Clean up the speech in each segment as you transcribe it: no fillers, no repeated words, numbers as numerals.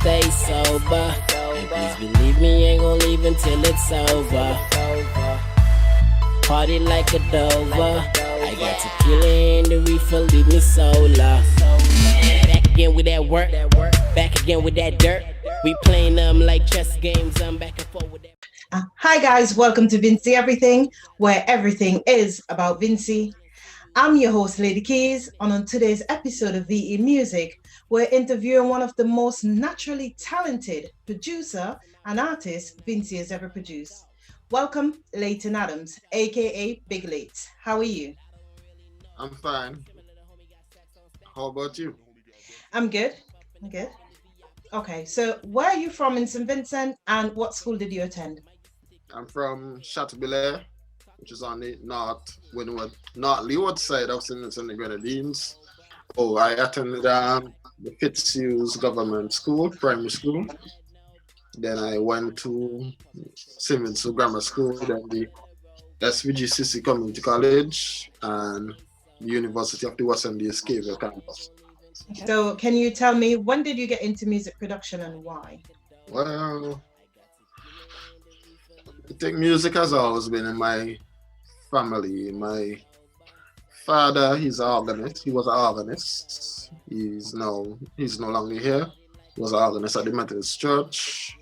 stay sober. And please believe me, ain't gon' leave until it's over. Party like a Dover. I got tequila in the refill, leave me solar. Back again with that work, back again with that dirt. We playing them like chess games, I'm back and forth with that. Hi guys, welcome to Vincy Everything, where everything is about Vincy. I'm your host, Lady Keys, and on today's episode of VE Music, we're interviewing one of the most naturally talented producer and artist Vincy has ever produced. Welcome, Leighton Adams, aka Big Leightz. How are you? I'm fine. How about you? I'm good. I'm good. Okay, so where are you from in St. Vincent, and what school did you attend? I'm from Chateaubelair, which is on the north leeward side of St. Vincent and the Grenadines. Oh, I attended the Fitzhugh's Government School, primary school. Then I went to St. Vincent Grammar School, then the SVGCC Community College, and the University of the West Indies Cavell campus. So can you tell me, when did you get into music production and why? Well, I think music has always been in my family. My father, he's an organist. He was an organist. He's no longer here. He was an organist at the Methodist Church.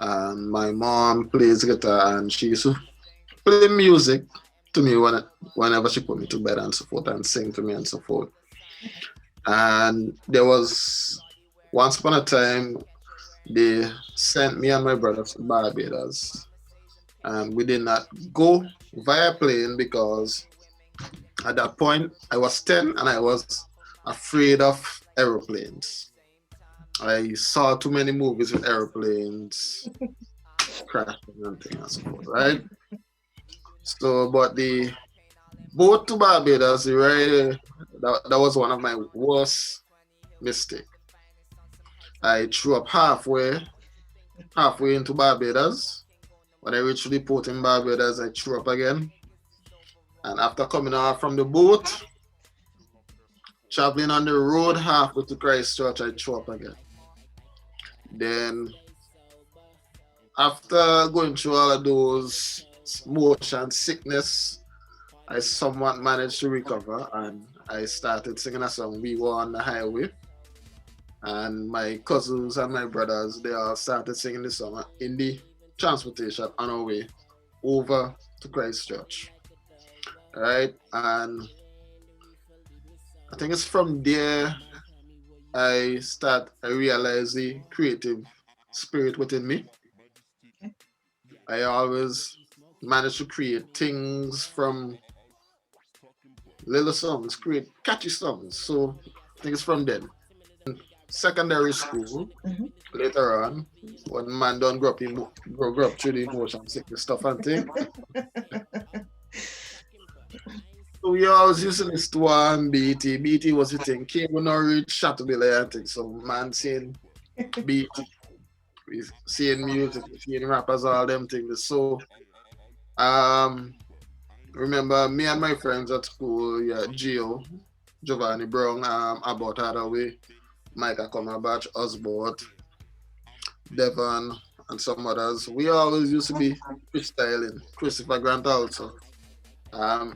And my mom plays guitar, and she used to play music to me whenever she put me to bed and so forth, and sing to me and so forth. And there was once upon a time they sent me and my brother to Barbados, and we did not go via plane because at that point I was 10 and I was afraid of aeroplanes. I saw too many movies with aeroplanes crashing and things and so forth, right? So, but the boat to Barbados, that was one of my worst mistakes. I threw up halfway into Barbados. When I reached the port in Barbados, I threw up again. And after coming out from the boat, traveling on the road halfway to Christchurch, I threw up again. Then, after going through all of those motion sickness, I somewhat managed to recover, and I started singing a song, We Were on the Highway. And my cousins and my brothers, they all started singing the song in the transportation on our way over to Christchurch. Right? And I think it's from there I realized the creative spirit within me. I always managed to create things from little songs, create catchy songs. So I think it's from then. Secondary school, later on, when man don't grow up through the emotion sickness stuff and thing. So we always used to listen to BT. BT was the thing. Cable not reach Chateaubelair and things. So man seeing BT, we seeing music, we seeing rappers, all them things. So remember me and my friends at school, yeah, Gio, Giovanni Brown, Abbott Hathaway, Micah Cumberbatch, Osbert, Devon, and some others. We always used to be freestyling. Christopher Grant also.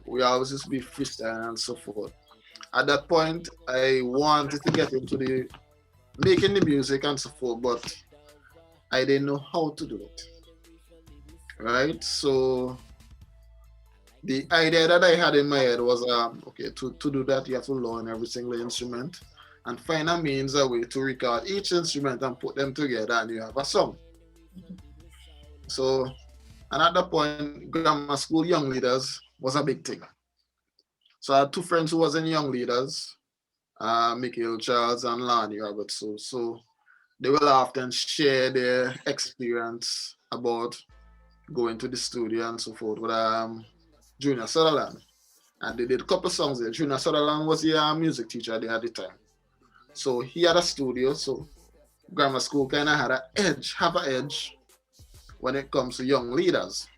We always used to be freestyling and so forth. At that point, I wanted to get into the making the music and so forth, but I didn't know how to do it. Right? So the idea that I had in my head was, okay, to do that, you have to learn every single instrument and find a means, a way to record each instrument and put them together, and you have a song. So, and at that point, grammar school young leaders was a big thing. So I had two friends who was in young leaders, Michael Charles and Lonnie Roberts. So they will often share their experience about going to the studio and so forth with Junior Sutherland. And they did a couple songs there. Junior Sutherland was the music teacher there at the time. So he had a studio, so grammar school kind of had an edge when it comes to young leaders.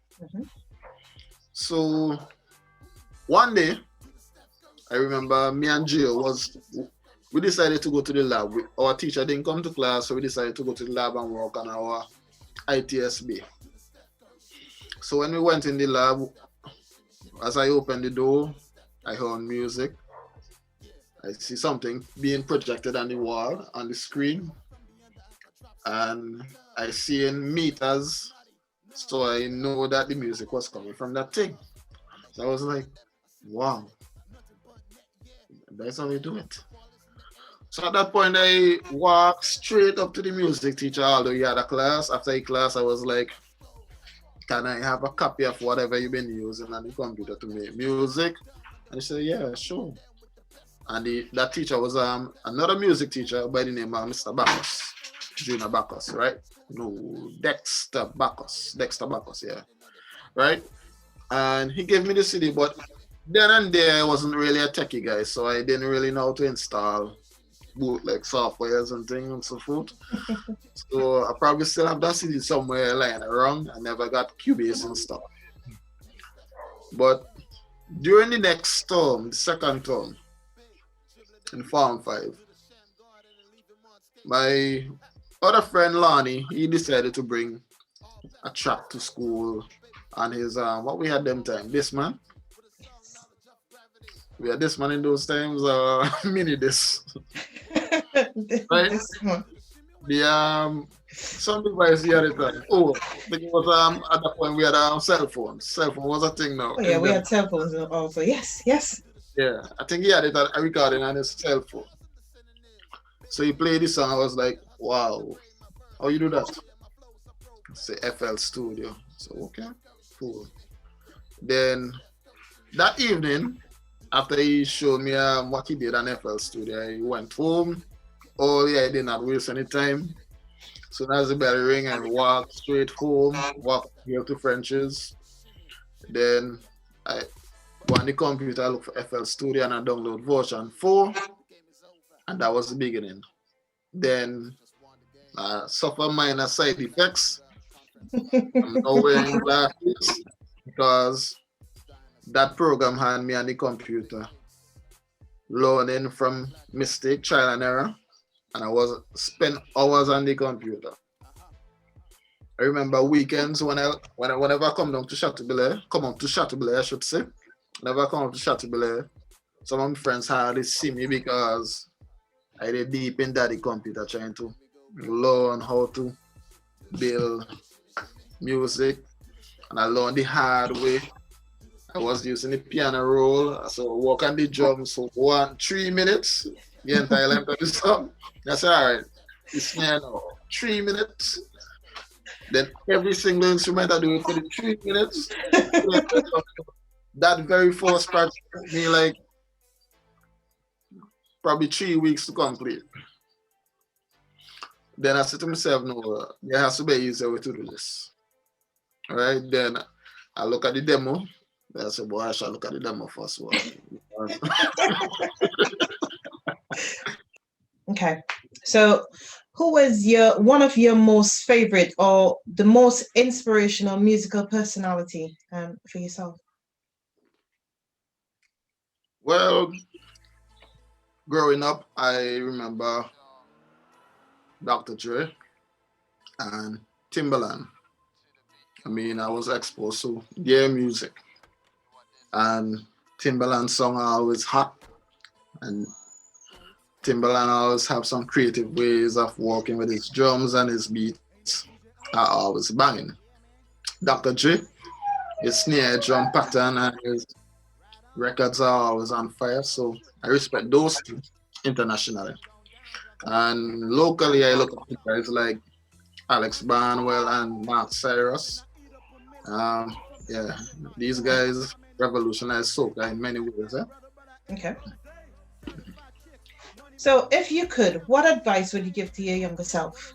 So one day, I remember me and Gio we decided to go to the lab. Our teacher didn't come to class, so we decided to go to the lab and work on our ITSB. So when we went in the lab, as I opened the door, I heard music. I see something being projected on the wall, on the screen, and I see in meters, so I know that the music was coming from that thing. So I was like, wow, that's how we do it. So at that point, I walked straight up to the music teacher, although he had a class. After the class, I was like, can I have a copy of whatever you've been using on the computer to make music? And he said, yeah, sure. And that teacher was another music teacher by the name of Mr. Bacchus, Junior Bacchus, right? No, Dexter Bacchus, yeah, right? And he gave me the CD, but then and there I wasn't really a techie guy, so I didn't really know how to install bootleg softwares and things and so forth. So I probably still have that CD somewhere lying around. I never got Cubase installed. But during the next term, the second term, in Form 5, my other friend Lonnie, he decided to bring a track to school on his what we had them time, this man. We had this man in those times, mini this. Right? The some device he had it time. Oh, I think it was at that point we had cell phones. Cell phone was a thing now. Oh yeah, we had cell phones also. Yes. Yeah, I think he had it at a recording on his cell phone. So he played this song. I was like, wow, how you do that? It's the FL Studio. So okay, cool. Then that evening, after he showed me what he did on FL Studio, he went home. Oh yeah, I did not waste any time. So as the bell ring, I walked straight home, walked here to French's. Then I go on the computer, I look for FL Studio and I download version 4. And that was the beginning. Then suffer minor side effects. I'm now wearing glasses because that program had me on the computer learning from mistake, trial and error. And I was spent hours on the computer. I remember weekends whenever I come down to Chateaubriand, I should say. Whenever I come up to Chateaubriand, some of my friends hardly see me because I did deep into the computer trying to learn how to build music. And I learned the hard way. I was using the piano roll, so I work on the drums for 3 minutes, the entire length of the song. That's all right. It's now 3 minutes. Then every single instrument I do it for the 3 minutes. That very first part took me like probably 3 weeks to complete. Then I said to myself, no, there has to be an easier way to do this. All right, then I look at the demo. I said, boy, I shall look at the demo first. Okay. So who was one of your most favorite or the most inspirational musical personality for yourself? Well, growing up, I remember Dr. Dre and Timbaland. I mean, I was exposed to their music. And Timbaland's song are always hot. And Timbaland always have some creative ways of working with his drums, and his beats are always banging. Dr. Dre, his snare drum pattern and his records are always on fire. So I respect those two internationally. And locally, I look at guys like Alex Barnwell and Mark Cyrus. Yeah, these guys revolutionized soca in many ways. Okay. So if you could, what advice would you give to your younger self?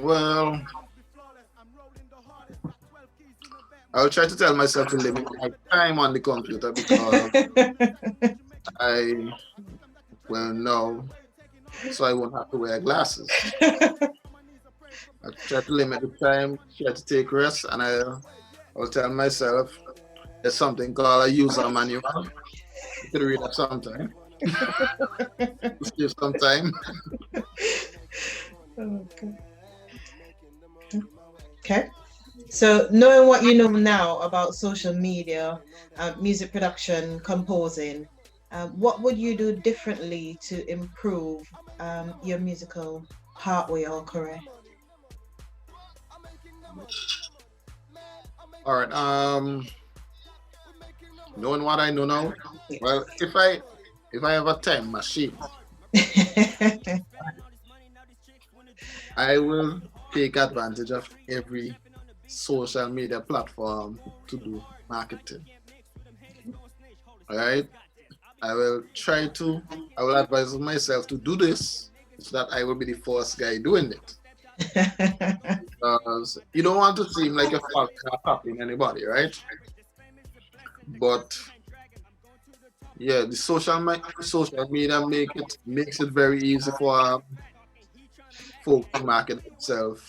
Well, I'll try to tell myself to limit my time on the computer because I will know, so I won't have to wear glasses. I try to limit the time, try to take rest, and I'll tell myself there's something called a user manual. You could read that sometime. Save some time. Okay. Okay. So, knowing what you know now about social media, music production, composing, what would you do differently to improve your musical pathway or career? All right. Knowing what I know now, well, if I have a time machine, I will take advantage of every social media platform to do marketing. All right. I will try to. I will advise myself to do this so that I will be the first guy doing it. Because you don't want to seem like you're copying anybody, right? But yeah, the social media makes it very easy for folk to market themselves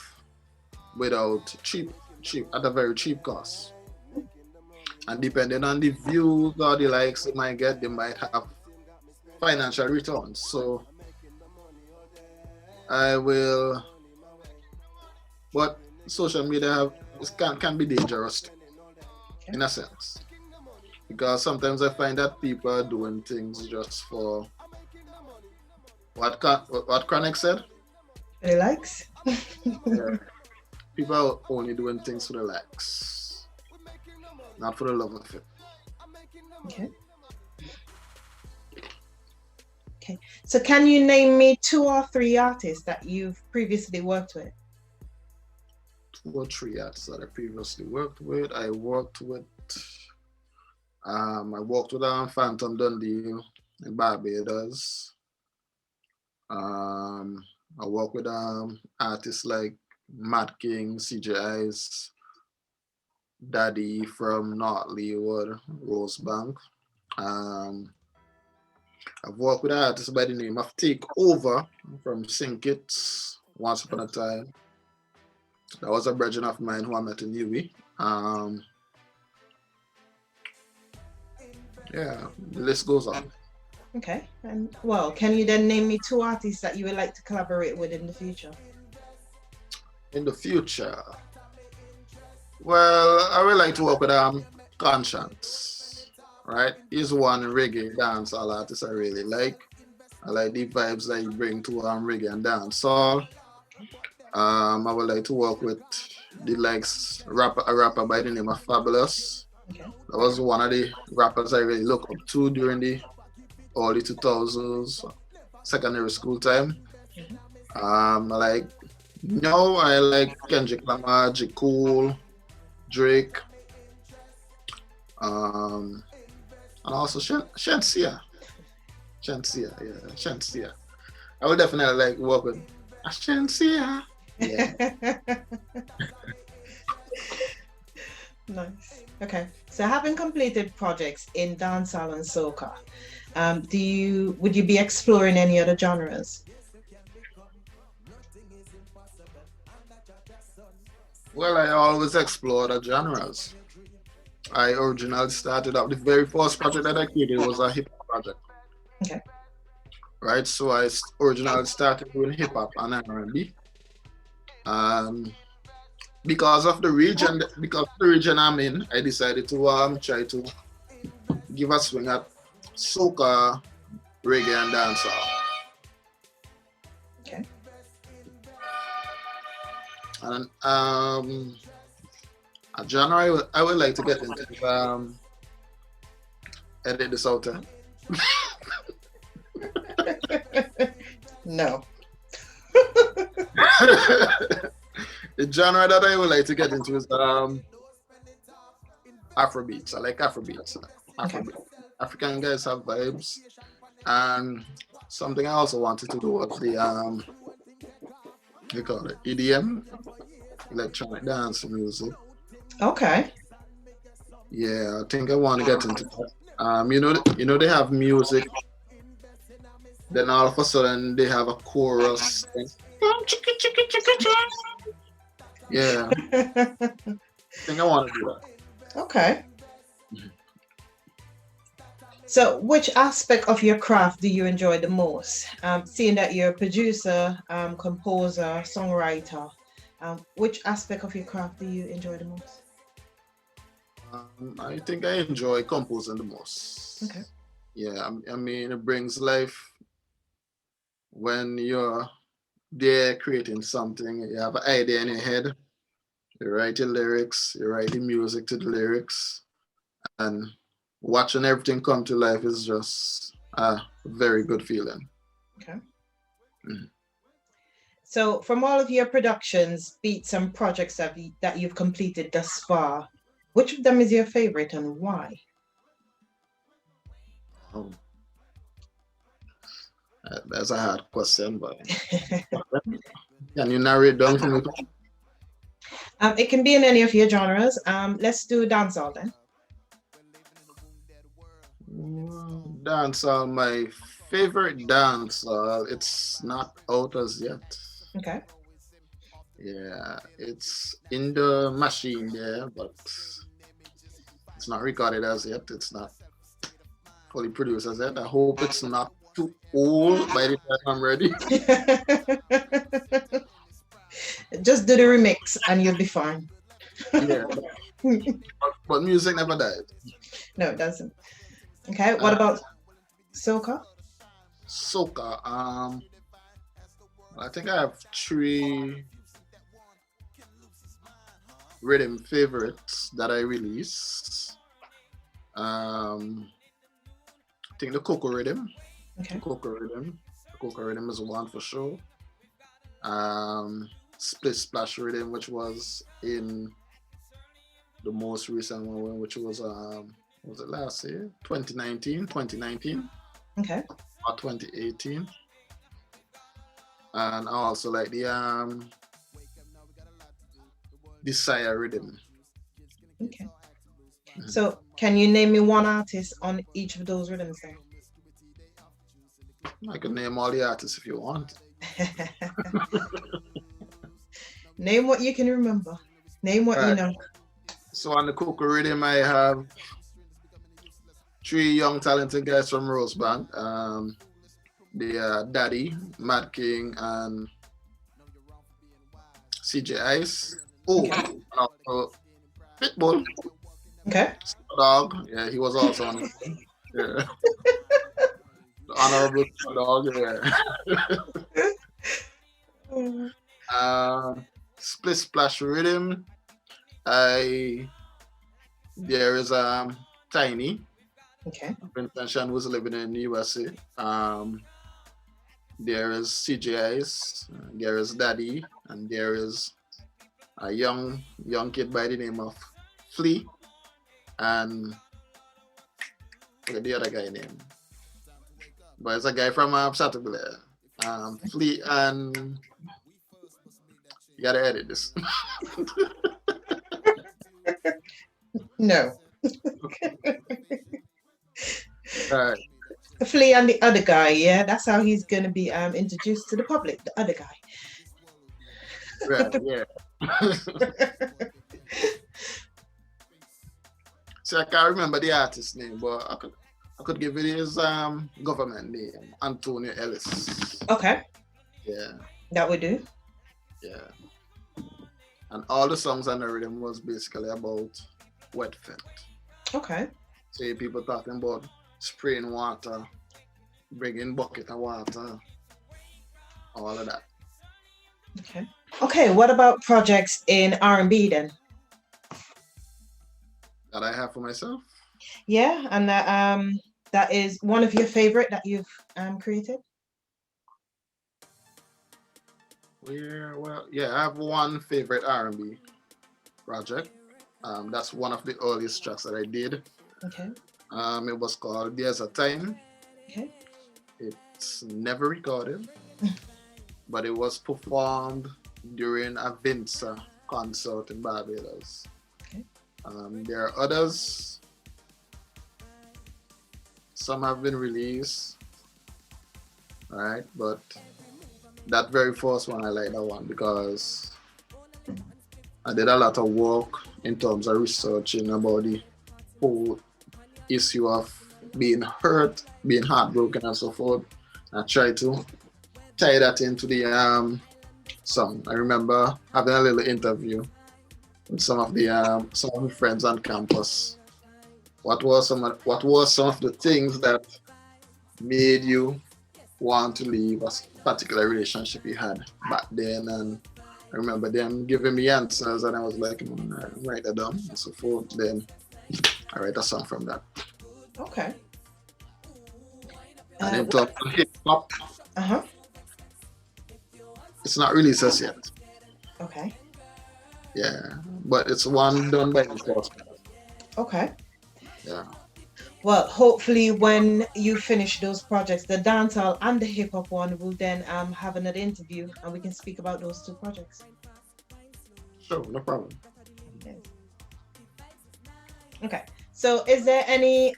without cheap at a very cheap cost. And depending on the views or the likes they might get, they might have financial returns. So I will, but social media can be dangerous in a sense because sometimes I find that people are doing things just for what Chronic said. Any likes? Yeah, people are only doing things for the likes, not for the love of it. Okay. Okay. So, can you name me 2 or 3 artists that you've previously worked with? 2 or 3 artists that I previously worked with. I worked with Phantom Dundee in Barbados. I work with artists like Mad King, CJI's, Daddy from North Leeward, Rosebank. Um, I've worked with artists by the name of Take Over from Sink It once upon a time. That was a brethren of mine who I met in UWI. Yeah, the list goes on. Okay. And well, can you then name me 2 artists that you would like to collaborate with in the future? In the future, well, I would like to work with Conscience, right? He's one reggae dancehall artist I really like. I like the vibes that he bring to reggae and dancehall. I would like to work with a rapper by the name of Fabulous. Okay. That was one of the rappers I really look up to during the early 2000s, secondary school time. I like Kendrick Lamar, J. Cole, Drake, and also Shensia. Shensia. I would definitely like work with Shensia. Yeah. Nice. Okay. So, having completed projects in dancehall and soca, would you be exploring any other genres? Well, I always explore the genres. I originally started out, the very first project that I created was a hip hop project. Okay. Right, so I originally started doing hip hop and R&B. Because of the region I'm in, I decided to try to give a swing at soca, reggae, and dancehall. Okay. And a genre I would like to get into is edit this out. No. The genre that I would like to get into is Afrobeats. I like Afrobeats. Okay. African guys have vibes. And something I also wanted to do was the they call it EDM, electronic dance music. Okay. Yeah, I think I want to get into that. They have music. Then all of a sudden they have a chorus. Yeah, I think I want to do that. Okay. So, which aspect of your craft do you enjoy the most? Seeing that you're a producer, composer, songwriter, which aspect of your craft do you enjoy the most? I think I enjoy composing the most. Okay. Yeah, I mean, it brings life when you're there creating something. You have an idea in your head, you write your lyrics, you write the music to the lyrics, and watching everything come to life is just a very good feeling. Okay. Mhm. So, from all of your productions, beats, and projects that you've completed thus far, which of them is your favorite and why? Oh, that's a hard question, but can you narrow it down for me? It can be in any of your genres. Let's do dancehall then. Dancehall, my favorite dancehall, it's not out as yet. Okay. Yeah, it's in the machine there, but it's not recorded as yet. It's not fully produced as yet. I hope it's not too old by the time I'm ready. Just do the remix and you'll be fine. Yeah, but music never died. No, it doesn't. Okay. What Uh, about soca? Soca, I think I have three rhythm favorites that I release. I think the Coco rhythm. Okay. Coco rhythm. Coco rhythm is one for sure. Split Splash rhythm, which was in the most recent one, which was it last year? 2019 Okay. or 2018. And I also like the Sire rhythm. Okay. So, can you name me one artist on each of those rhythms there? I could name all the artists if you want. Name what you can remember. Name what you know. So on the Coco rhythm, I have three young talented guys from Rosebank. They are Daddy, Mad King, and CJ Ice. Oh, Okay. and also Pitbull, Okay. Dog. Yeah, he was also on it. Yeah. The Honorable Dog. Yeah. Split Splash rhythm. There is Tiny. Okay. Vincentian was living in the USA. There is CJI's, there is Daddy, and there is a young kid by the name of Flea, and forget the other guy name. But it's a guy from Saturday. Flea and you gotta edit this. No. All right. Flea and the other guy, yeah, that's how he's going to be introduced to the public. The other guy. Right, yeah. So I can't remember the artist name, but I could give it his government name, Antonio Ellis. Okay, Yeah, that would do. yeah. And all the songs on the rhythm was basically about wet fit. Okay. See people talking about spraying water, bringing bucket of water, all of that. Okay. Okay. What about projects in R&B then? That I have for myself. Yeah, and that is one of your favorite that you've created. Yeah, I have one favorite R&B project. That's one of the earliest tracks that I did. Okay. It was called There's a Time. Okay. It's never recorded, but it was performed during a Vincy concert in Barbados. Okay. There are others. Some have been released, right? But that very first one, I like that one because I did a lot of work in terms of researching about the whole issue of being hurt, being heartbroken and so forth. I try to tie that into the song. I remember having a little interview with some of my friends on campus. What was some of the things that made you want to leave a particular relationship you had back then? And I remember them giving me answers, and I was like, I write that down and so forth. Then I write a song from that. Okay. And in terms of hip hop, Uh-huh. it's not released as yet. Okay. Yeah, but it's one done by the. Okay. Yeah. Well, hopefully when you finish those projects, the dancehall and the hip hop one, we'll then have another interview and we can speak about those two projects. Sure, no problem. Yes. Okay. So is there any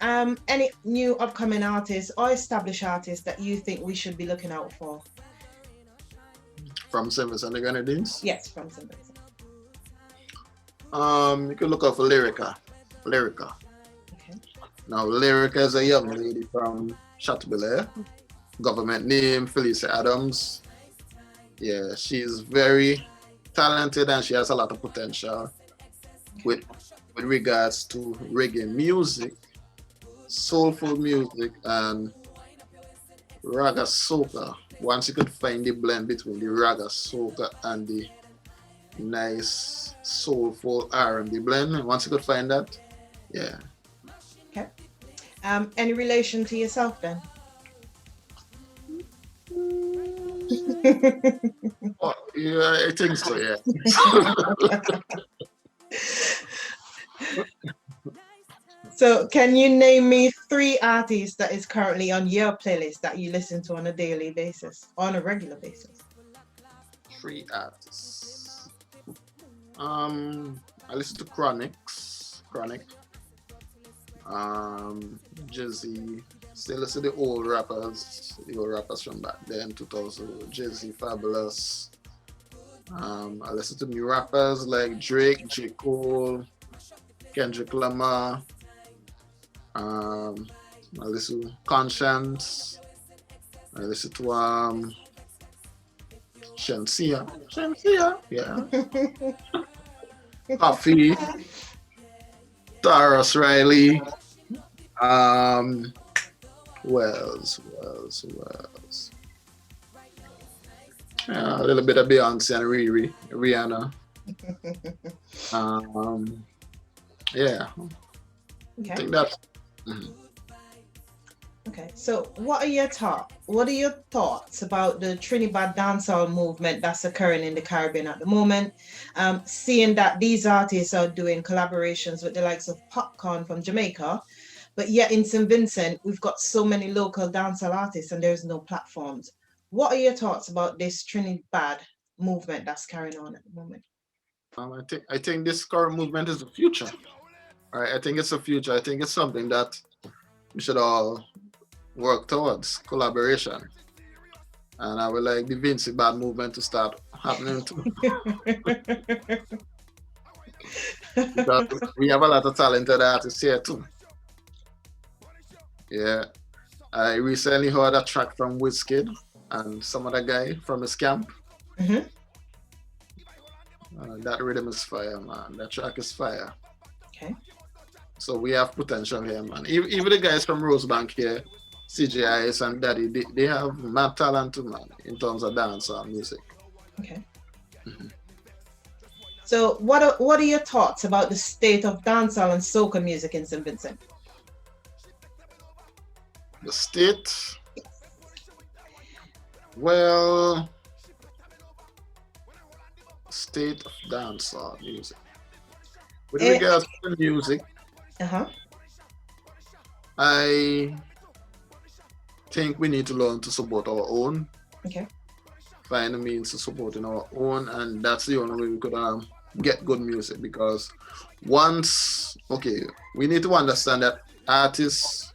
new upcoming artists or established artists that you think we should be looking out for? From Service and the Grenadines? Yes, from somebody. You can look out for Lyrica. Lyrica. Okay. Now, Lyrica is a young lady from Chateaubelair. Government name, Felicia Adams. Yeah, she's very talented and she has a lot of potential with regards to reggae music, soulful music, and raga soca. Once you could find the blend between the raga soca and the nice soulful R&B blend, once you could find that, yeah. Okay. Any relation to yourself then? Oh, yeah, I think so, yeah. So can you name me 3 artists that is currently on your playlist that you listen to on a daily basis, on a regular basis? 3 artists. I listen to Chronic, Jizzy, still listen to the old rappers from back then, 2000, Jizzy, Fabulous. I listen to new rappers like Drake, J. Cole, Kendrick Lamar. I listen to Conscience. I listen to Shensia, yeah. Coffee, Taurus Riley. Who else? Yeah, a little bit of Beyonce and Rihanna. Yeah. Okay. I think that's. Okay. So what are your thoughts about the Trinidad dancehall movement that's occurring in the Caribbean at the moment? Seeing that these artists are doing collaborations with the likes of Popcorn from Jamaica, but yet in St. Vincent, we've got so many local dancehall artists and there's no platforms. What are your thoughts about this Trinidad movement that's carrying on at the moment? I think this current movement is the future. All right, I think it's the future. I think it's something that we should all work towards collaboration. And I would like the Vincy bad movement to start happening too. Because we have a lot of talented artists here too. Yeah. I recently heard a track from Wizkid and some other guy from his camp. Mhm. That rhythm is fire, man. That track is fire. Okay. So we have potential here, man. Even the guys from Rosebank here, CJIS and Daddy, they have mad talent too, man, in terms of dance and music. Okay. So what are your thoughts about the state of dancehall and soca music in St. Vincent? The state, well, state of dancehall music. With regards to the music, Uh-huh. I think we need to learn to support our own. Okay. Find the means to supporting our own, and that's the only way we could get good music. Because we need to understand that artists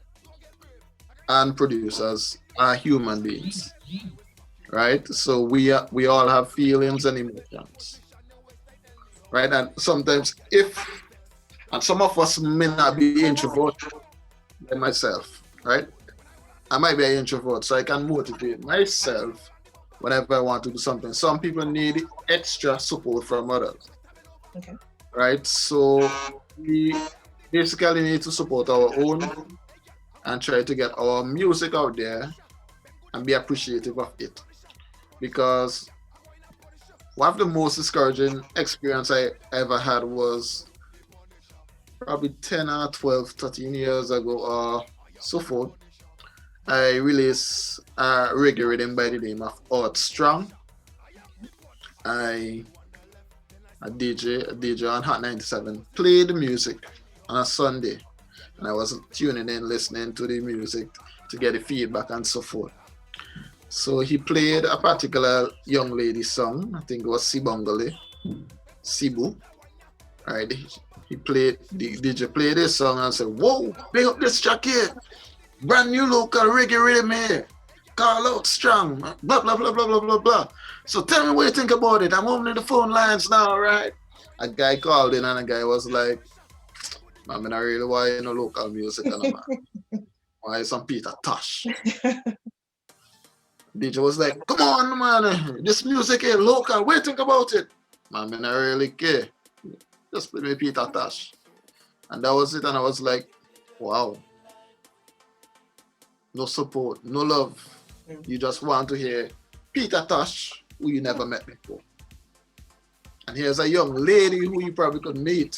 and producers are human beings, right? So we all have feelings and emotions, right? And sometimes and some of us may not be introverted, like myself. right? I might be an introvert, so I can motivate myself whenever I want to do something. Some people need extra support from others, Okay. right? So we basically need to support our own and try to get our music out there and be appreciative of it. Because one of the most discouraging experience I ever had was probably 10 or 12, 13 years ago or so forth. I released a reggae rhythm by the name of Art Strong. I a DJ on Hot 97 played the music on a Sunday, and I was tuning in, listening to the music to get the feedback and so forth. So he played a particular young lady song. I think it was Sibongole, Sibu. Right? He played the DJ played this song and said, "Whoa, big up this track here, brand new local reggae rhythm here. Call out strong, blah blah blah blah blah blah blah. So tell me what you think about it. I'm opening the phone lines now, right?" A guy called in and a guy was like, "Man, I really want you know local music and man. Why some Peter Tosh?" DJ was like, "Come on, man, this music here local. What you think about it?" Man, I really care. Just play me Peter Tosh. And that was it. And I was like, wow, no support, no love. You just want to hear Peter Tosh, who you never met before. And here's a young lady who you probably could meet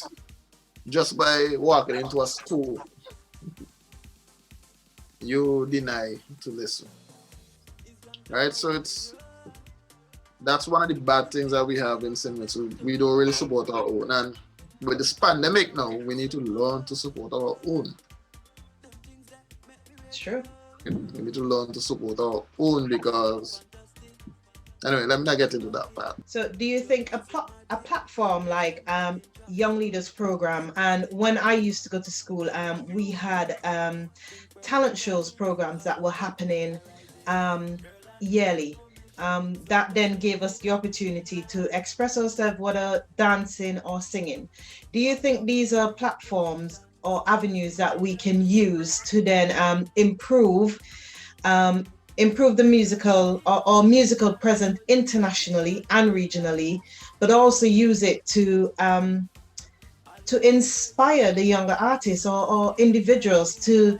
just by walking into a store. You deny to listen. Right? So that's one of the bad things that we have in cinema. So we don't really support our own. And with this pandemic now, we need to learn to support our own. It's true. We need to learn to support our own because, anyway, let me not get into that part. So do you think a platform like Young Leaders Program, and when I used to go to school, we had talent shows programs that were happening yearly. That then gave us the opportunity to express ourselves, whether dancing or singing. Do you think these are platforms or avenues that we can use to then improve the musical or musical presence internationally and regionally, but also use it to inspire the younger artists or individuals to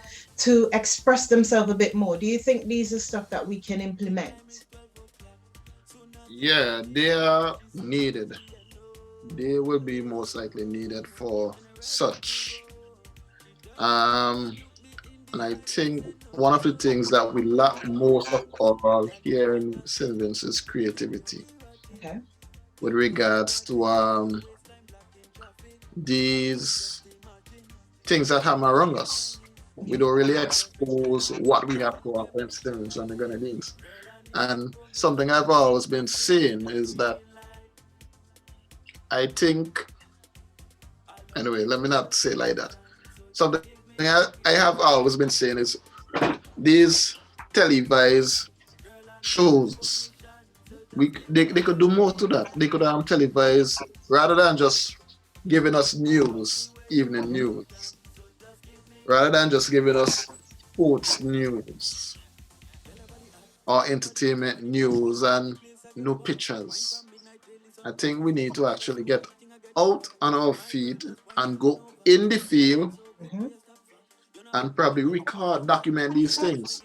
express themselves a bit more? Do you think these are stuff that we can implement? Yeah, they are needed. They will be most likely needed for such. And I think one of the things that we lack most of all here in St. Vincent is creativity. Okay. With regards to these things that happen around us. We don't really expose what we have to offer in St. Vincent and the Grenadines. And something I've always been saying is that I think, anyway, let me not say like that. Something I have always been saying is these televised shows, they could do more to that. They could televise rather than just giving us news, evening news, rather than just giving us sports news or entertainment news and no pictures. I think we need to actually get out on our feet and go in the field and probably record, document these things,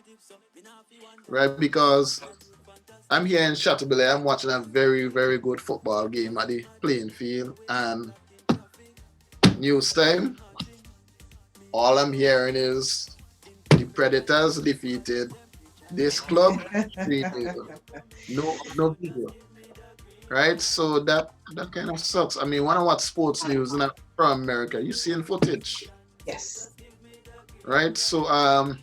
right? Because I'm here in Chateaubelair, I'm watching a very, very good football game at the playing field, and news time, all I'm hearing is the Predators defeated this club, no video, right? So that kind of sucks. I mean, when I watch sports news from America, you seeing footage. Yes. Right? So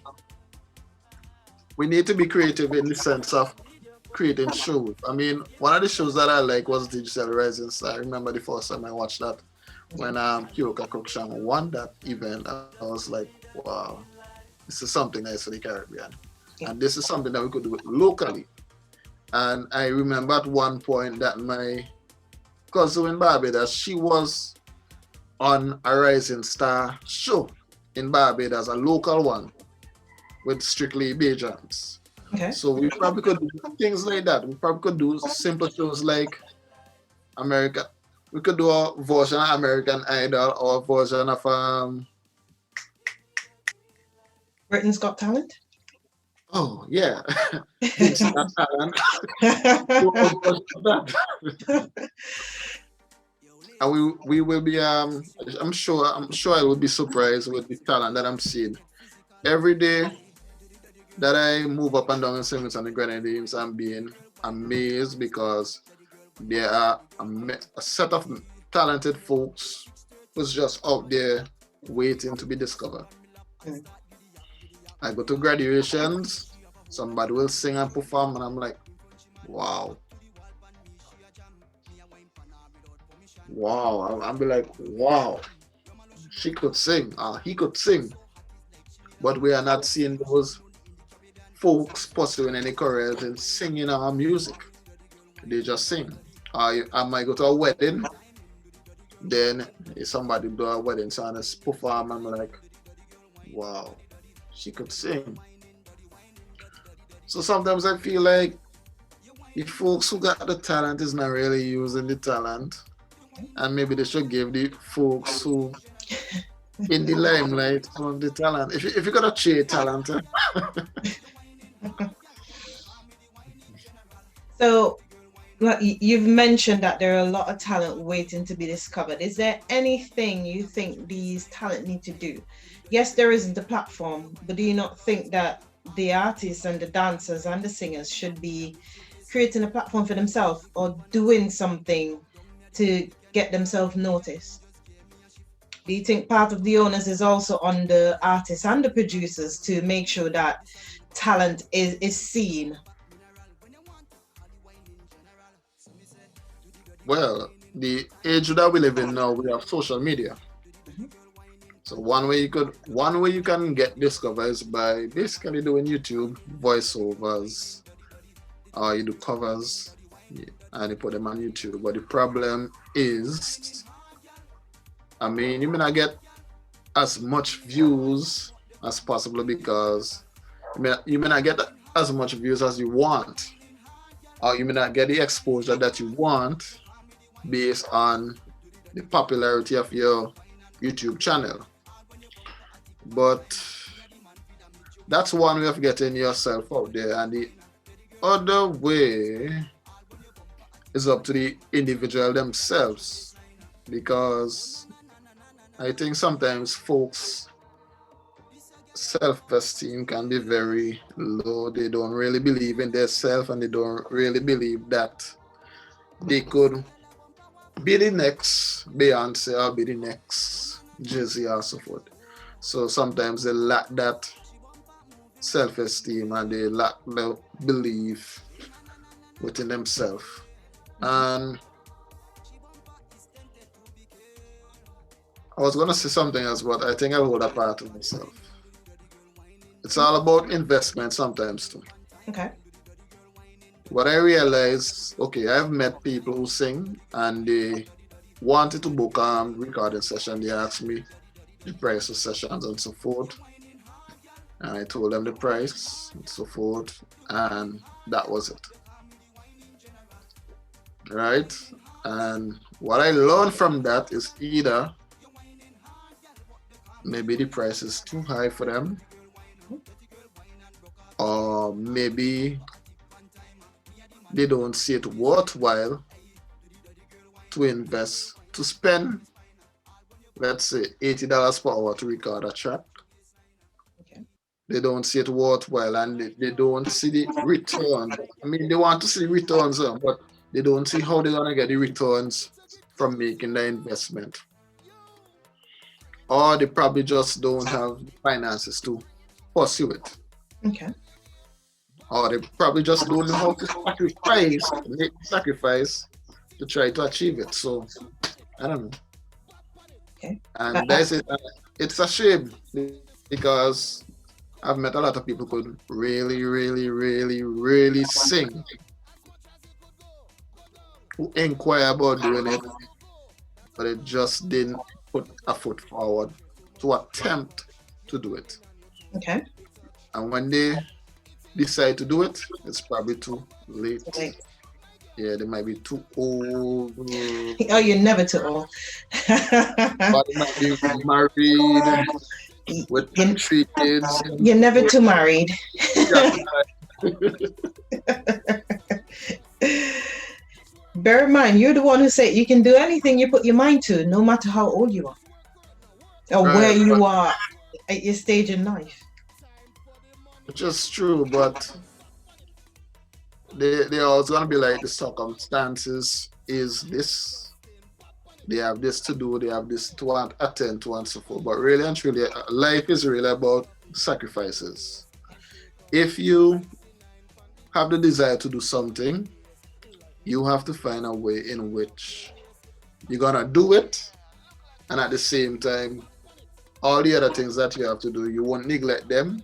we need to be creative in the sense of creating shows. I mean, one of the shows that I like was Digital Rising Star. I remember the first time I watched that when Kyoka Cruikshank won that event. I was like, wow, this is something nice for the Caribbean. And this is something that we could do locally. And I remember at one point that my cousin in Barbados, she was on a Rising Star show in Barbados, a local one. with strictly Bajans. Okay. So we probably could do things like that. We probably could do simple shows like America. We could do a version of American Idol or a version of Britain's Got Talent. oh yeah, Vincy Got Talent. Do a version of that. And we will be I'm sure I will be surprised with the talent that I'm seeing every day that I move up and down in St. Vincent and the Grenadines. I'm being amazed because there are a set of talented folks who's just out there waiting to be discovered. Mm. I go to graduations, somebody will sing and perform, and I'm like, wow. Wow. I'll be like, wow, she could sing, he could sing. But we are not seeing those folks pursuing any careers in singing our music. They just sing. I might go to a wedding, then if somebody do a wedding song and perform, I'm like, wow, she could sing. So sometimes I feel like the folks who got the talent is not really using the talent, and maybe they should give the folks who in the limelight some of the talent. If you got a trade talent. So, like, you've mentioned that there are a lot of talent waiting to be discovered. Is there anything you think these talent need to do? Yes, there isn't a platform, but do you not think that the artists and the dancers and the singers should be creating a platform for themselves or doing something to get themselves noticed? Do you think part of the onus is also on the artists and the producers to make sure that talent is seen? Well, the age that we live in now, we have social media. Mhm. So one way you can get discovered is by basically doing YouTube voiceovers, or you do covers, and you put them on YouTube. But the problem is, I mean, you may not get as much views as possible because you may not get as much views as you want, or you may not get the exposure that you want based on the popularity of your YouTube channel. But that's one way of getting yourself out there, and the other way is up to the individual themselves, because I think sometimes folks' self-esteem can be very low. They don't really believe in themselves, and they don't really believe that they could be the next Beyonce or be the next Jay-Z or so forth. So sometimes they lack that self-esteem and they lack the belief within themselves. And I was gonna say something else, but I think I hold that part to myself. It's all about investment sometimes too. Okay. What I realized, okay, I've met people who sing and they wanted to book a recording session. They asked me the price of sessions and so forth. And I told them the price and so forth. And that was it. Right? And what I learned from that is either maybe the price is too high for them, or maybe they don't see it worthwhile to invest, to spend, let's say, $80 per hour to record a track. Okay. They don't see it worthwhile, and they don't see the return. I mean, they want to see the returns, but they don't see how they're going to get the returns from making the investment. Or they probably just don't have finances to pursue it. Okay. Or they probably just don't know how to make sacrifice to try to achieve it. So I don't know. Okay. And that's it. It's a shame because I've met a lot of people who could really, really, really, really sing, who inquire about doing it, but it just didn't put a foot forward to attempt to do it. Okay. And when they decide to do it, it's probably too late. Like, Yeah, they might be too old, oh, you're never too old. or they might be married with you're, 3 kids. you're never too married. Yeah, Bear in mind, you're the one who said you can do anything you put your mind to, no matter how old you are or where right, you are at your stage in life. which is true, but they always gonna be like the circumstances is this. They have this to do, they have this to attend to and so forth. But really and truly, life is really about sacrifices. If you have the desire to do something, you have to find a way in which you're gonna do it, and at the same time, all the other things that you have to do, you won't neglect them.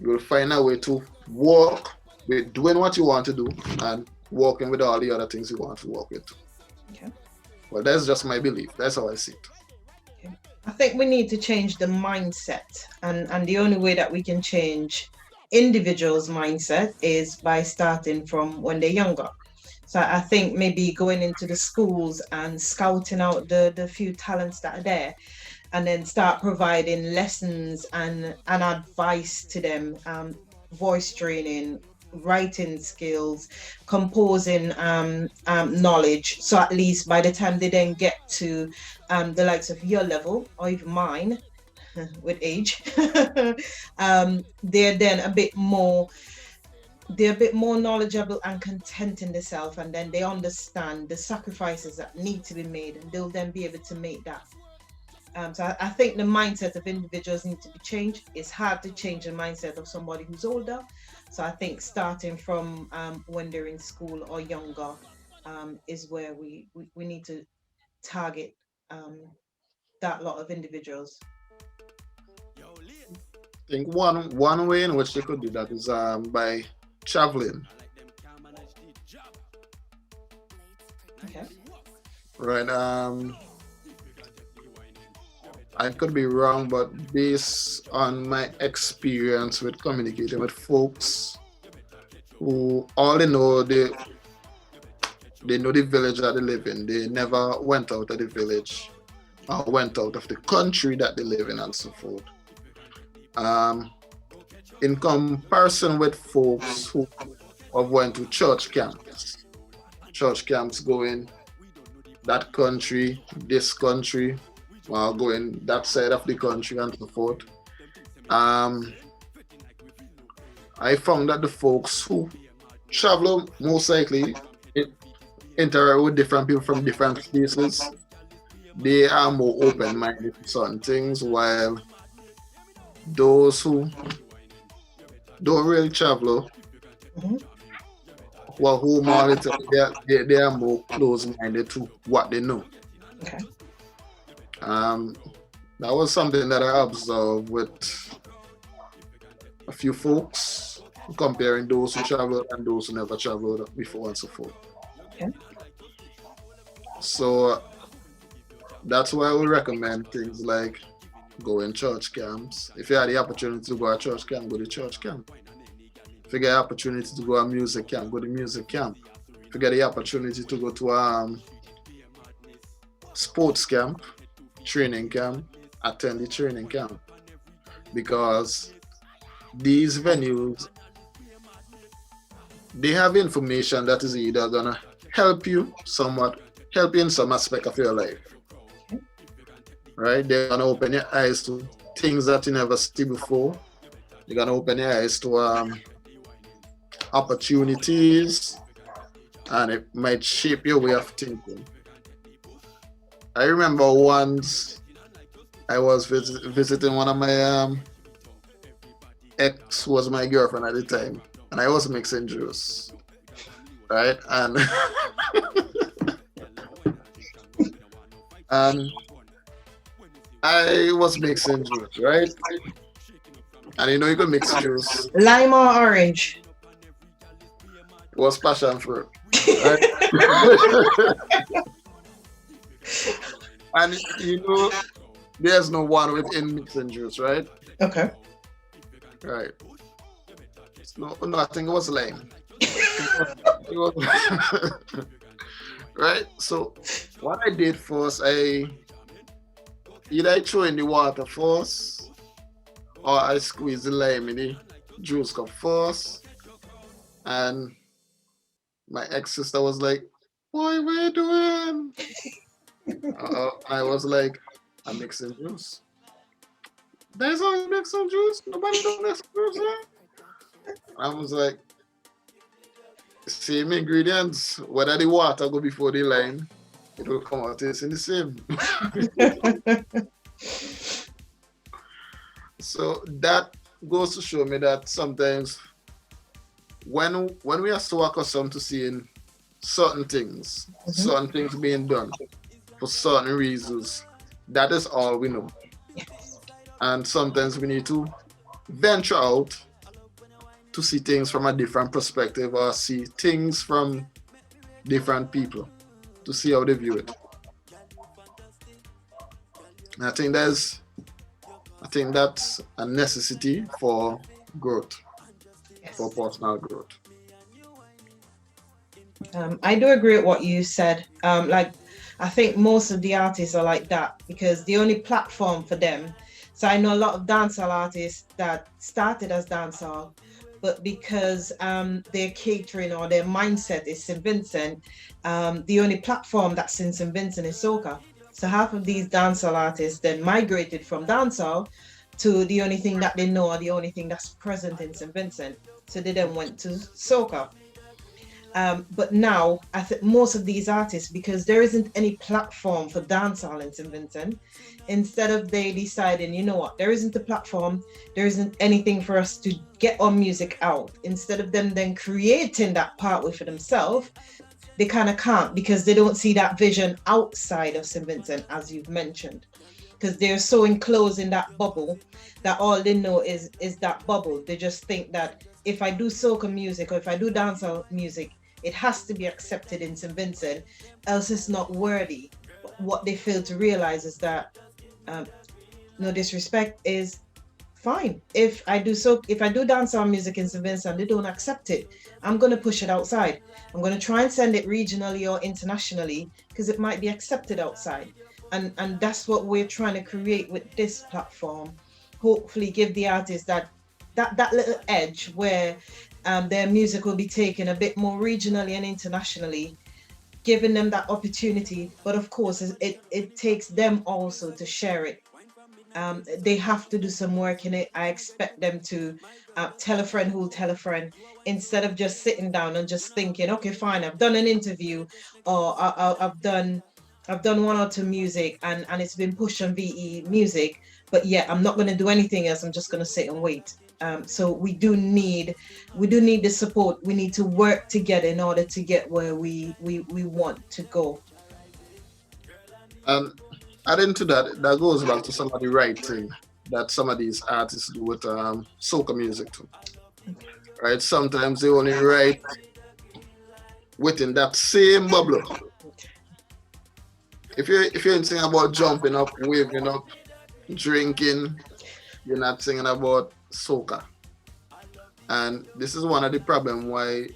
You will find a way to work with doing what you want to do and working with all the other things you want to work with. Okay. Well, that's just my belief. That's how I see it. Okay. I think we need to change the mindset, and the only way that we can change individuals' mindset is by starting from when they're younger. So I think maybe going into the schools and scouting out the few talents that are there, and then start providing lessons and advice to them, voice training, writing skills, composing knowledge. So at least by the time they then get to the likes of your level or even mine with age, they're then they're a bit more knowledgeable and content in themselves, and then they understand the sacrifices that need to be made, and they'll then be able to make that. So I think the mindset of individuals need to be changed. It's hard to change the mindset of somebody who's older. So I think starting from when they're in school or younger is where we need to target that lot of individuals. I think one way in which they could do that is by traveling, Okay. right? I could be wrong, but based on my experience with communicating with folks who all they know the village that they live in. They never went out of the village or went out of the country that they live in and so forth. Um, in comparison with folks who have went to church camps going that country, this country, while going that side of the country and so forth. Um, I found that the folks who travel most likely interact with different people from different places. They are more open-minded to certain things, while those who don't really travel, Mhm. who are home all the time, they are more close-minded to what they know. Okay. Um, that was something that I observed with a few folks, comparing those who traveled and those who never traveled before and so forth. Okay. So that's why I would recommend things like going church camps. If you had the opportunity to go to church camp, go to church camp. If you get the opportunity to go to music camp, go to music camp. If you get the opportunity to go to sports camp, training camp, attend the training camp. Because these venues, they have information that is either gonna help you somewhat, help you in some aspect of your life. Right? They're gonna open your eyes to things that you never see before. They're gonna open your eyes to opportunities, and it might shape your way of thinking. I remember once I was visiting one of my ex was my girlfriend at the time, and I was mixing juice, right? And and I was mixing juice, right? And you know you could mix juice. Lime or orange? It was passion fruit, right? And you know, there's no one within mixing juice, right? Okay. Right. No, no, I think it was lame. It was right. So what I did first, I throw in the water first, or I squeeze the lime in the juice cup first, and my ex sister was like, "Boy, what you doing?" I was like, "I'm mixing juice." That's how you make some juice. Nobody don't make some juice, huh? I was like, same ingredients. Whether the water go before the lime, it will come out tasting the same. So that goes to show me that sometimes when we are so accustomed to seeing certain things being done for certain reasons, that is all we know. And sometimes we need to venture out to see things from a different perspective or see things from different people to see how they view it. And I think that's a necessity for growth, for personal growth. I do agree with what you said. Like, I think most of the artists are like that because the only platform for them. So I know a lot of dancehall artists that started as dancehall, but because their catering or their mindset is St. Vincent, the only platform that's in St. Vincent is soca. So half of these dancehall artists then migrated from dancehall to the only thing that they know or the only thing that's present in St. Vincent. So they then went to soca. But now, I think most of these artists, because there isn't any platform for dancehall in St. Vincent, instead of they deciding, you know what, there isn't a platform, there isn't anything for us to get our music out. Instead of them then creating that pathway for themselves, they kind of can't because they don't see that vision outside of St. Vincent, as you've mentioned. Because they're so enclosed in that bubble that all they know is that bubble. They just think that if I do soca music or if I do dancehall music, it has to be accepted in St. Vincent, else it's not worthy. What they fail to realize is that no disrespect is fine. If I do dancehall music in St. Vincent, they don't accept it, I'm gonna push it outside. I'm gonna try and send it regionally or internationally because it might be accepted outside. And that's what we're trying to create with this platform. Hopefully give the artists that little edge where their music will be taken a bit more regionally and internationally, giving them that opportunity. But of course, it takes them also to share it. They have to do some work in it. I expect them to tell a friend who'll tell a friend instead of just sitting down and just thinking, okay, fine, I've done an interview or I've done one or two music and it's been pushed on VE music, but yeah, I'm not going to do anything else. I'm just going to sit and wait. So we do need the support. We need to work together in order to get where we want to go. Adding to that, that goes back to some of the writing that some of these artists do with soca music too. Right? Sometimes they only write within that same bubble. If you're singing about jumping up, waving up, drinking, you're not singing about soca. And this is one of the problems why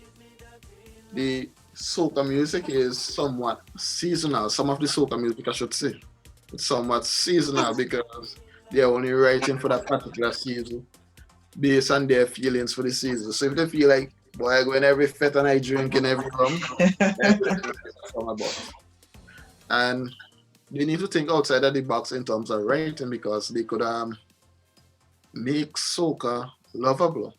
the soca music is somewhat seasonal. Some of the soca music, I should say, it's somewhat seasonal because they're only writing for that particular season based on their feelings for the season. So if they feel like, boy, I go in every fete and I drink in every rum, that's what it's about. And they need to think outside of the box in terms of writing because they could make soca lovable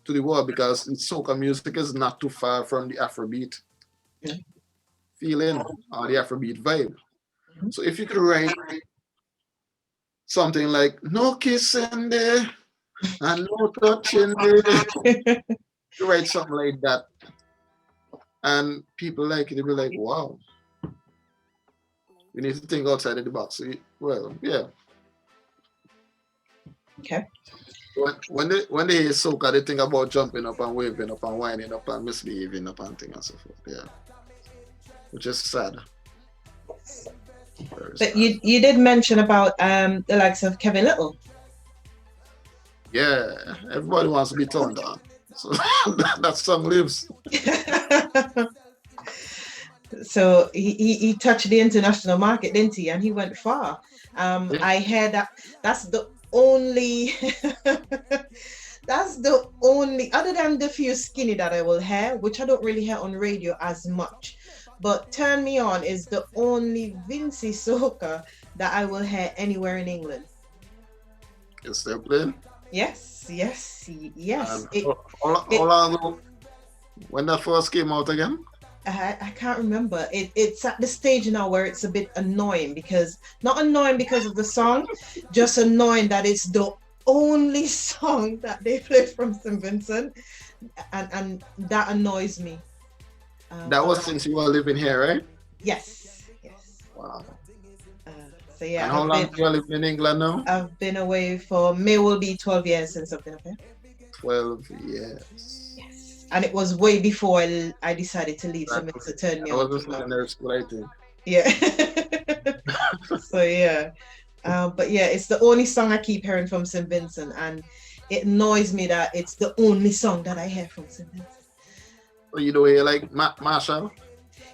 to the world because soca music is not too far from the Afrobeat feeling or the Afrobeat vibe. So if you could write something like no kissing there and no touching there, you write something like that and people like it, they'll be like, wow. We need to think outside of the box. Well, yeah. Okay. When they hear soca, they think about jumping up and waving up and winding up and misbehaving up and things and so forth. Yeah, which is sad. But you did mention about the likes of Kevin Little. Yeah, everybody wants to be turned on. So that song lives. So he touched the international market, didn't he? And he went far. Yeah. I heard that that's the only that's the only, other than the few skinny that I will hear, which I don't really hear on radio as much. But Turn Me On is the only Vincy soca that I will hear anywhere in England. It's still playing. Yes, yes, yes. And how long ago when that first came out again? I can't remember. It's at the stage now where it's a bit annoying, because not annoying because of the song, just annoying that it's the only song that they play from St. Vincent, and that annoys me. That was But since you were living here, right? yes, yes. Wow. Uh, so yeah, And how long you are living in England now? I've been away for May will be 12 years since I've been up here. 12 years. Yes, and it was way before I decided to leave. So That, to Turn Me that On was a came out. secondary school, I think. Yeah. So yeah. But yeah, it's the only song I keep hearing from St. Vincent, and it annoys me that it's the only song that I hear from St. Vincent. So you know you like Marshall?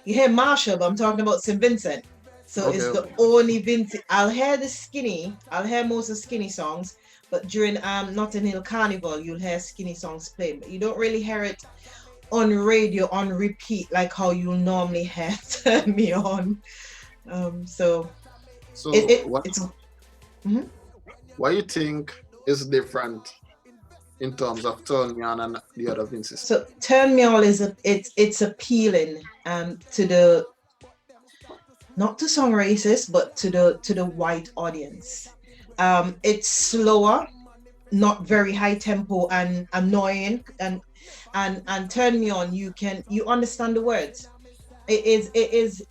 You hear Marshall, but I'm talking about St. Vincent. So Okay, it's the okay. only Vincy. I'll hear most of Skinny songs, but during Notting Hill Carnival, you'll hear Skinny songs played, but you don't really hear it on radio on repeat like how you'll normally hear Turn Me On. So So what it's mhm. what you think is different in terms of Turn Me On and the other Vinces? So Turn Me On is it's appealing to the, not to song races, but to the white audience. It's slower, not very high tempo and annoying, and Turn Me On, you understand the words. It is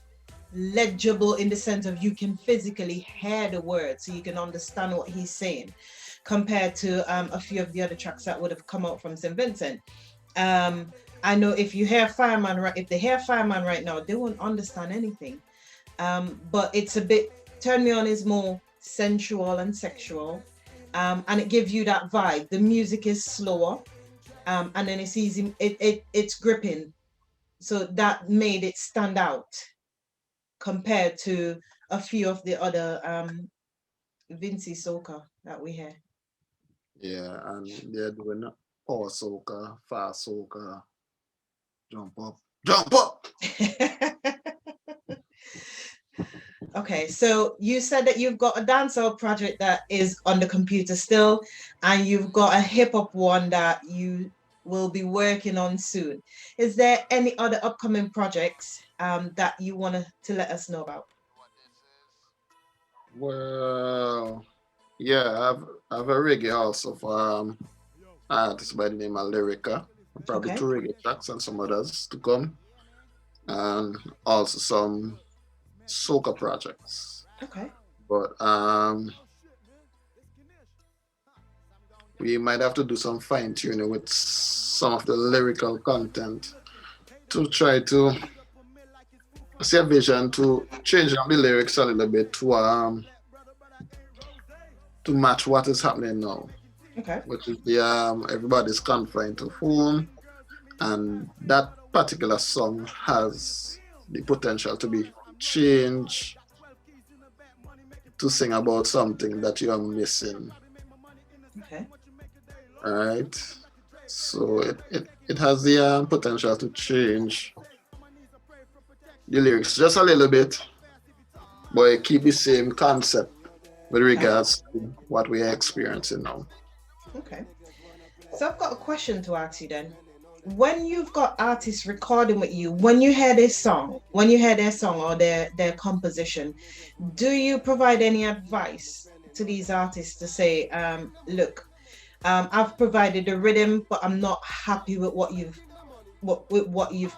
legible in the sense of you can physically hear the words, so you can understand what he's saying, compared to a few of the other tracks that would have come out from St. Vincent. I know if they hear Fireman right now, they won't understand anything. But it's a bit, Turn Me On is more sensual and sexual, and it gives you that vibe. The music is slower, and then it's easy. It's gripping, so that made it stand out compared to a few of the other Vincy soca that we hear. Yeah, and they're doing power soca, fast soca, jump up, jump up. Okay, so you said that you've got a dancehall project that is on the computer still, and you've got a hip hop one that you will be working on soon. Is there any other upcoming projects that you want to let us know about? Well, yeah, I've a reggae also for artist by the name of Lyrica. Probably Okay, two reggae tracks and some others to come, and also some soca projects. okay, But we might have to do some fine tuning with some of the lyrical content to try to see a vision to change up the lyrics a little bit to match what is happening now, okay, which is the everybody's confined to phone, and that particular song has the potential to be changed to sing about something that you are missing. okay, All right. So it has the potential to change the lyrics just a little bit, but it keep the same concept with okay, regards to what we are experiencing now. okay. So I've got a question to ask you then. When you've got artists recording with you, when you hear their song or their composition, do you provide any advice to these artists to say, look, I've provided the rhythm, but I'm not happy with what you've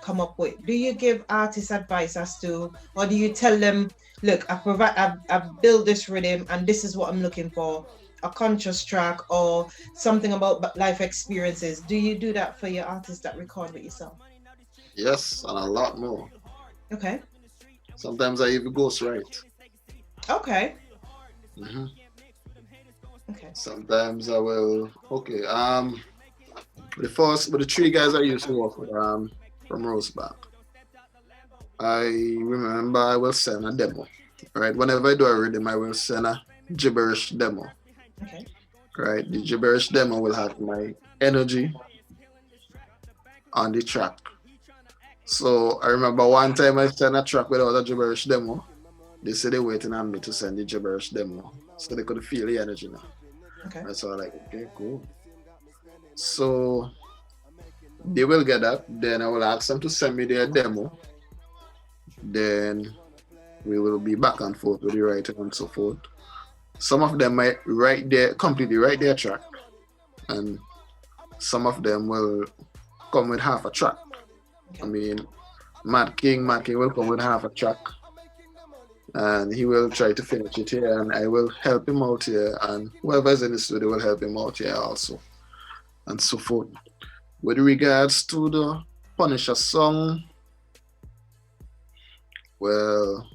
come up with? Do you give artists advice as to, or do you tell them, look, I've built this rhythm and this is what I'm looking for, a conscious track or something about life experiences? Do you do that for your artists that record with yourself? Yes, and a lot more. Okay. Sometimes I even ghostwrite. Okay. hmm Okay. Sometimes I will. Okay. But the three guys I used to work with from Rosebank, I remember I will send a demo. Right, whenever I do a rhythm, I will send a gibberish demo. Okay. Right, the gibberish demo will have my energy on the track. So I remember one time I sent a track without a gibberish demo. They said they're waiting on me to send the gibberish demo, so they could feel the energy now. Okay. That's all like, okay, cool. So they will get that. Then I will ask them to send me their demo. Then we will be back and forth with the writing and so forth. Some of them might completely write their track, and some of them will come with half a track. Okay. I mean, Mad King will come with half a track, and he will try to finish it here, and I will help him out here, and whoever's in the studio will help him out here also, and so forth. With regards to the Punisher song, well,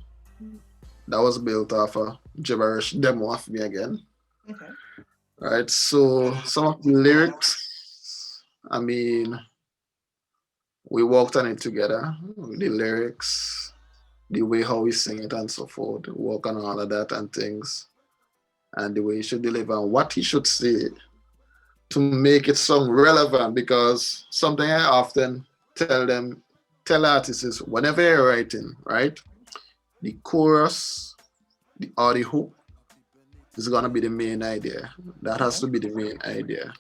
that was built off a gibberish demo of me again. Okay. Right, so some of the lyrics, I mean, we worked on it together. The lyrics, the way how we sing it and so forth, work on all of that and things, and the way he should deliver and what he should say to make it sound relevant. Because something I often tell artists is whenever you're writing, right, the chorus or the hook is gonna be the main idea. That has to be the main idea.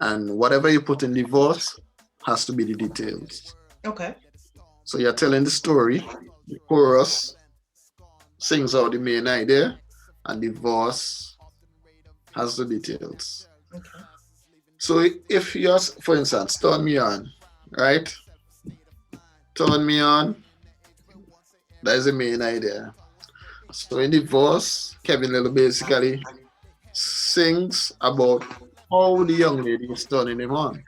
And whatever you put in the verse has to be the details. Okay. So you're telling the story, the chorus sings out the main idea, and the verse has the details. Okay. So if you're, for instance, Turn Me On, right? Turn Me On, that is the main idea. So in the verse, Kevin Little basically sings about how the young lady is turning him on,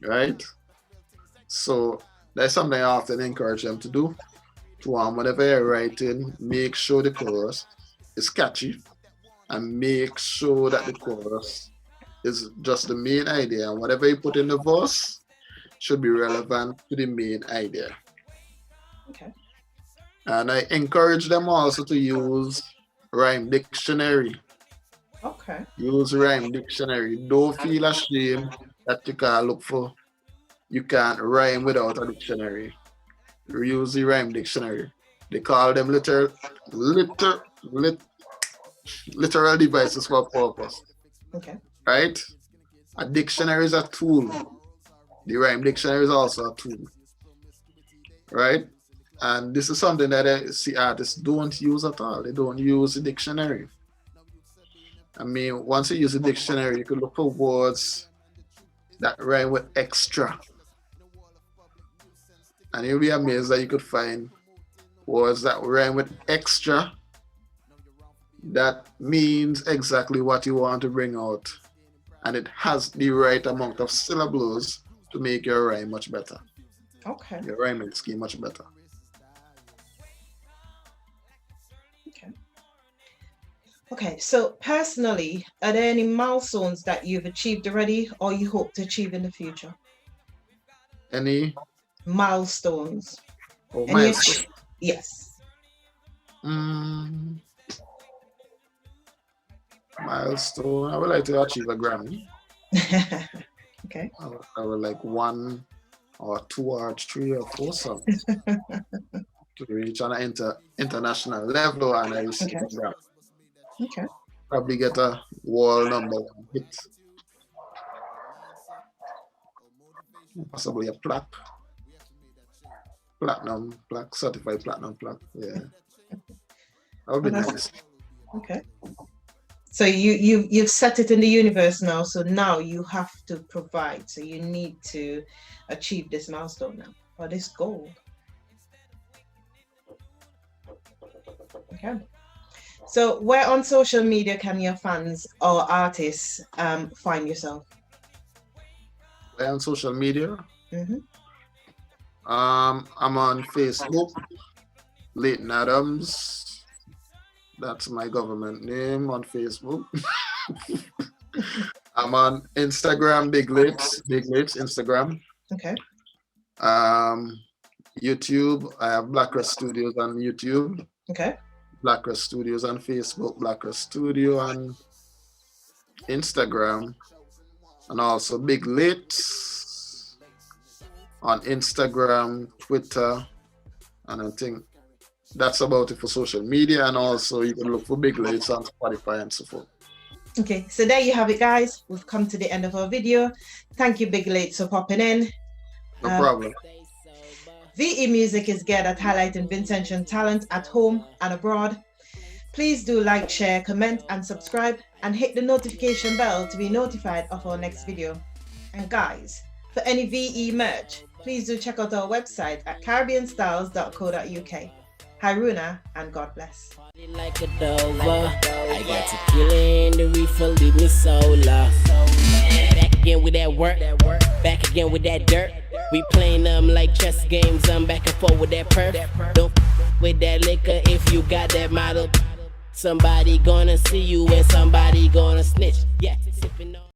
right? So that's something I often encourage them to do. To whenever you're writing, make sure the chorus is catchy, and make sure that the chorus is just the main idea. And whatever you put in the verse should be relevant to the main idea. Okay. And I encourage them also to use rhyme dictionary. Okay. Use rhyme dictionary. Don't feel ashamed that you can't rhyme without a dictionary. Use the rhyme dictionary. They call them literal devices for a purpose. Okay. Right? A dictionary is a tool. The rhyme dictionary is also a tool. Right? And this is something that I see artists don't use at all. They don't use the dictionary. I mean, once you use the dictionary, you can look for words that rhyme with extra. And you'll be amazed that you could find words that rhyme with extra that means exactly what you want to bring out. And it has the right amount of syllables to make your rhyme much better. Okay. Your rhyming scheme much better. Okay. Okay. So personally, are there any milestones that you've achieved already or you hope to achieve in the future? Any Milestones. milestone? Yes. Milestone. I would like to achieve a Grammy. Okay. I would like 1 or 2 or 3 or 4 songs to reach on an international level, and I receive a Grammy. Okay. Probably get a world #1 hit. Possibly a plaque. Platinum plaque, certified platinum plaque. Yeah. That would be nice. Okay. So you've set it in the universe now. So now you have to provide. So you need to achieve this milestone now or this goal. Okay. So where on social media can your fans or artists find yourself? Where on social media? Mm-hmm. I'm on Facebook, Leighton Adams. That's my government name on Facebook. I'm on Instagram, Big Leightz, Instagram. Okay. YouTube, I have Blackrest Studios on YouTube. Okay. Blackrest Studios on Facebook, Blackrest Studio on Instagram, and also Big Leightz on Instagram, Twitter, and I think that's about it for social media. And also you can look for Big Leightz on Spotify and so forth. Okay, so there you have it, guys. We've come to the end of our video. Thank you, Big Leightz, for popping in. No problem. VE Music is geared at highlighting Vincentian talent at home and abroad. Please do like, share, comment, and subscribe, and hit the notification bell to be notified of our next video. And guys, for any VE merch, please do check out our website at caribbeanstyles.co.uk. Hi Runa, and God bless. Like a Dover, I got tequila in the reefer, leave me solar. Back again with that work, back again with that dirt. We playing them like chess games, I'm back and forth with that perf. Don't with that liquor if you got that model. Somebody gonna see you and somebody gonna snitch. Yeah, sipping on.